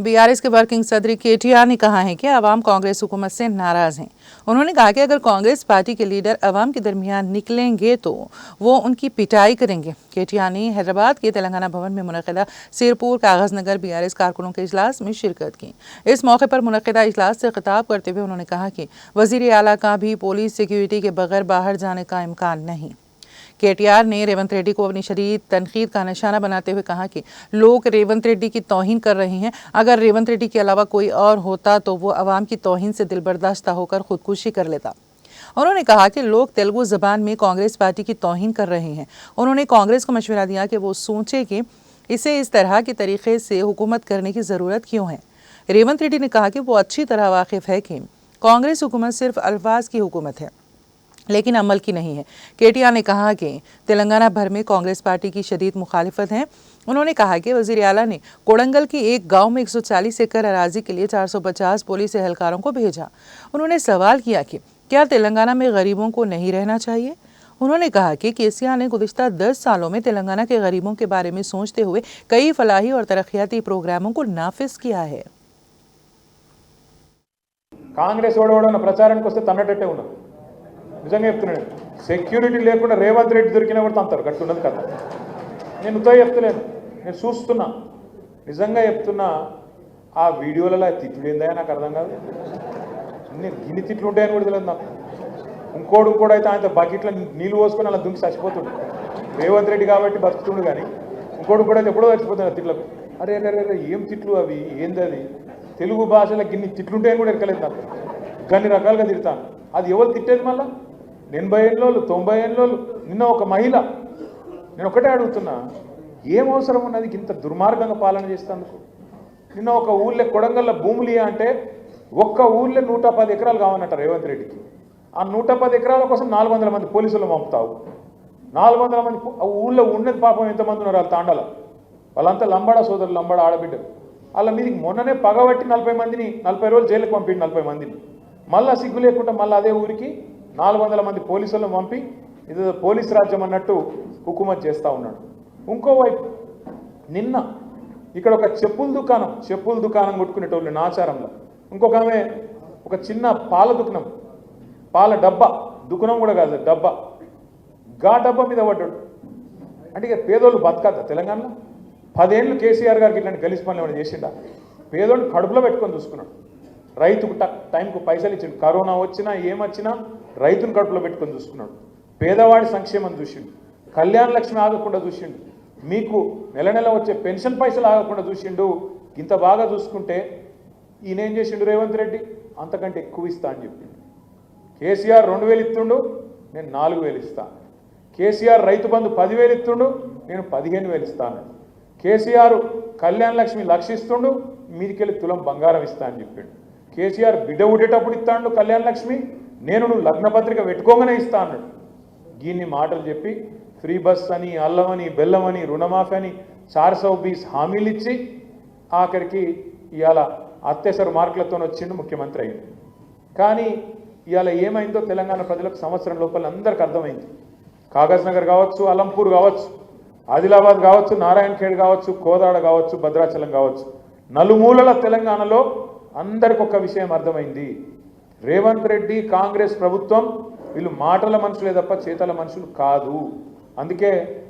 BRS के working सदर KTR ने कहा है कि अवाम कांग्रेस हुकूमत से नाराज हैं। उन्होंने कहा कि अगर कांग्रेस पार्टी के लीडर अवाम के दरमियान निकलेंगे तो वो उनकी पिटाई करेंगे। केटीआर ने हैदराबाद के तेलंगाना भवन में मुनक़िदा सिरपुर कागज़नगर बीआरएस कारकुनों के इजलास में शिरकत की। इस मौके पर मुनक़िदा इजलास से खिताब करते हुए उन्होंने कहा कि वज़ीर आला का भी पुलिस सिक्योरिटी के बगैर बाहर जाने का इम्कान नहीं। केटीआर ने रेवंत रेड्डी को अपनी शदीद तनकीद का निशाना बनाते हुए कहा कि लोग रेवंत रेड्डी की तौहीन कर रहे हैं। अगर रेवंत रेड्डी के अलावा कोई और होता तो वो अवाम की तौहीन से दिलबर्दाश्ता होकर खुदकुशी कर लेता। उन्होंने कहा कि लोग तेलुगु ज़बान में कांग्रेस पार्टी की तौहीन कर रहे हैं। उन्होंने कांग्रेस को मशवरा दिया कि वो सोचे कि इसे इस तरह के तरीके से हुकूमत करने की ज़रूरत क्यों है। रेवंत रेड्डी ने कहा कि वो अच्छी तरह वाकिफ़ है कि कांग्रेस हुकूमत सिर्फ अल्फाज की हुकूमत है लेकिन अमल की नहीं है। केटीआर ने कहा कि तेलंगाना भर में कांग्रेस पार्टी की शदीद मुखालिफत है। उन्होंने कहा कि वज़ीर आला ने कोडंगल के एक गांव में 140 एकड़ अराजी के लिए 450 पुलिस एहलकारों को भेजा। उन्होंने सवाल किया कि क्या तेलंगाना में गरीबों को नहीं रहना चाहिए। उन्होंने कहा कि केसीआर ने गुज़िश्ता 10 सालों में तेलंगाना के गरीबों के बारे में सोचते हुए कई फलाही और तरक्याती प्रोग्रामों को नाफिज किया है। कांग्रेस प्रचाराనికి వస్తే తన్నటట్టే ఉన్నారు నిజంగా చెప్తున్నాను సెక్యూరిటీ లేకుండా రేవంత్ రెడ్డి దొరికినా కూడా తంతారు గట్టున్నది కథ నేను ఉత్తా చెప్తలేను నేను చూస్తున్నా నిజంగా చెప్తున్నా ఆ వీడియోలలో తిట్లు ఏందయ్యా నాకు అర్థం కాదు నేను గిన్ని తిట్లు ఉంటాయని కూడా తెలియదు నాకు ఇంకోడు కూడా అయితే ఆయన బకెట్లో నీళ్ళు పోసుకొని అలా దుంకి చచ్చిపోతుండు రేవంత్ రెడ్డి కాబట్టి బతుకుతుండు కానీ ఇంకోడు కూడా అయితే ఎప్పుడో చచ్చిపోతున్నాడు తిట్లకు అరే అరే అరే ఏం తిట్లు అవి ఏంది అది తెలుగు భాషలో గిన్ని తిట్లుంటాయని కూడా ఎక్కలేదు నాకు గన్ని రకాలుగా తిడతాను అది ఎవరు తిట్టేది మళ్ళీ 80 ఏళ్ళోళ్ళు 90 ఏళ్ళోళ్ళు నిన్న ఒక మహిళ నేను ఒకటే అడుగుతున్నా ఏం అవసరం ఉన్నది ఇంత దుర్మార్గంగా పాలన చేస్తేందుకు నిన్న ఒక ఊళ్ళో కొడంగల్లో భూములు అంటే ఒక్క ఊళ్ళో 110 ఎకరాలు కావాలన్నట రేవంత్ రెడ్డికి ఆ 110 ఎకరాల కోసం 400 మంది పోలీసులు పంపుతావు 400 మంది ఊళ్ళో ఉన్నది పాపం ఎంతమంది ఉన్నారు వాళ్ళ తాండల వాళ్ళంతా లంబాడ సోదరులు లంబాడ ఆడబిడ్డలు వాళ్ళ మీదకి మొన్ననే పగబట్టి 40 మందిని 40 రోజులు జైలుకి పంపిండి 40 మందిని మళ్ళీ సిగ్గు లేకుండా మళ్ళీ అదే ఊరికి 400 మంది పోలీసులను పంపి ఇది పోలీస్ రాజ్యం అన్నట్టు హుకుమత్ చేస్తూ ఉన్నాడు. ఇంకోవైపు నిన్న ఇక్కడ ఒక చెప్పుల దుకాణం కొట్టుకునేటోళ్ళు నాచారంలో ఇంకొక ఆమె ఒక చిన్న పాల దుకాణం పాల డబ్బా దుకాణం కూడా కాదు డబ్బా డబ్బా మీద పడ్డాడు. అంటే ఇక పేదోళ్ళు బతకద్దా తెలంగాణలో 10 ఏళ్ళు కేసీఆర్ గారికి ఇట్లాంటి గలీజ్ పనులు ఏమైనా చేసిండా పేదోళ్ళు కడుపులో పెట్టుకొని చూసుకున్నాడు. రైతుకు టైంకు పైసలు ఇచ్చిండు కరోనా వచ్చినా ఏమొచ్చినా రైతును కడుపులో పెట్టుకొని చూసుకున్నాడు. పేదవాడి సంక్షేమం చూసిండు కళ్యాణ లక్ష్మి ఆగకుండా చూసిండు మీకు నెల నెల వచ్చే పెన్షన్ పైసలు ఆగకుండా చూసిండు. ఇంత బాగా చూసుకుంటే ఈయన ఏం చేసిండు రేవంత్ రెడ్డి అంతకంటే ఎక్కువ ఇస్తా అని చెప్పిండు. కేసీఆర్ 2000 ఇస్తుండు నేను 4000 ఇస్తాను. కేసీఆర్ రైతు బంధు 10,000 ఇస్తుండు నేను 15,000 ఇస్తాను. కేసీఆర్ కళ్యాణ లక్ష్మి 1,00,000 ఇస్తుండు మీదికెళ్ళి తులం బంగారం ఇస్తా అని చెప్పిండు. కేసీఆర్ బిడ్డ ఉడేటప్పుడు ఇస్తాడు కళ్యాణ లక్ష్మి నేను నువ్వు లగ్నపత్రిక పెట్టుకోగానే ఇస్తా అన్నాడు. దీన్ని మాటలు చెప్పి ఫ్రీ బస్ అని అల్లమని బెల్లమని రుణమాఫీ అని 420 హామీలు ఇచ్చి ఆఖరికి ఇవాళ అత్యవసర మార్కులతో వచ్చిండు ముఖ్యమంత్రి అయింది. కానీ ఇవాళ ఏమైందో తెలంగాణ ప్రజలకు సంవత్సరం లోపల అందరికీ అర్థమైంది. కాగజ్ నగర్ కావచ్చు అలంపూర్ కావచ్చు ఆదిలాబాద్ కావచ్చు నారాయణఖేడ్ కావచ్చు కోదాడ కావచ్చు భద్రాచలం కావచ్చు నలుమూలల తెలంగాణలో అందరికి ఒక విషయం అర్థమైంది. రేవంత్ రెడ్డి కాంగ్రెస్ ప్రభుత్వం వీళ్ళు మాటల మనుషులే తప్ప చేతల మనుషులు కాదు. అందుకే